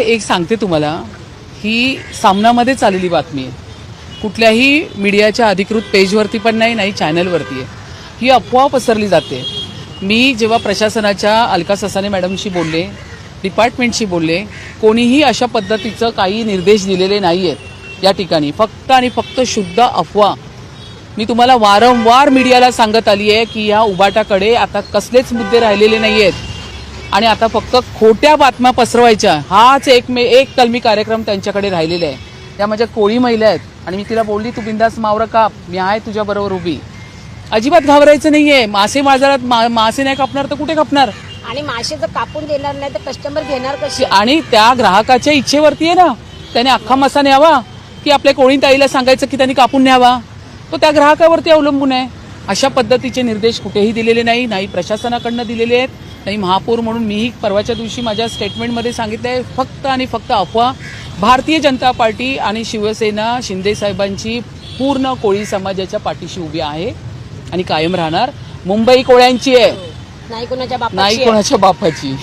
एक सांगते तुम्हाला, ही सामनामध्येच आलेली बातमी आहे. कुठल्याही मीडियाच्या अधिकृत पेजवरती पण नाही चॅनलवरती आहे. ही अफवा पसरली जाते. मी जेव्हा प्रशासनाच्या अलका ससाने मॅडमशी बोलले, डिपार्टमेंटशी बोलले, कोणीही अशा पद्धतीचं काही निर्देश दिलेले नाही आहेत या ठिकाणी. फक्त आणि फक्त शुद्ध अफवा. मी तुम्हाला वारंवार मीडियाला सांगत आली आहे की या उबाटाकडे आता कसलेच मुद्दे राहिलेले नाही आहेत आणि आता फक्त खोट्या बातम्या पसरवायच्या हाच एक कलमी कार्यक्रम त्यांच्याकडे राहिलेला आहे. त्या माझ्या कोळी महिला आहेत आणि मी तिला बोलली, तू बिंदास मावरं काप, मी आहे तुझ्याबरोबर उभी. अजिबात घाबरायचं नाहीये. मासे बाजारात मासे नाही कापणार तर कुठे कापणार? आणि मासे जर कापून देणार नाही तर कस्टमर घेणार कसे? आणि त्या ग्राहकाच्या इच्छेवरती आहे ना, त्याने अख्खा मासा न्यावा की आपल्या कोळी ताईला सांगायचं की त्यांनी कापून न्यावा, तो त्या ग्राहकावरती अवलंबून आहे. अशा पद्धतीचे निर्देश कुठेही दिलेले नाही प्रशासनाकडनं दिलेले आहेत, नाही महापौर म्हणून मीही परवाच्या दिवशी माझ्या स्टेटमेंटमध्ये सांगितलंय. फक्त आणि फक्त अफवा. भारतीय जनता पार्टी आणि शिवसेना शिंदे साहेबांची पूर्ण कोळी समाजाच्या पाठीशी उभी आहे आणि कायम राहणार. मुंबई कोळ्यांची आहे, नाही कोणाच्या नाही कोणाच्या बापाची.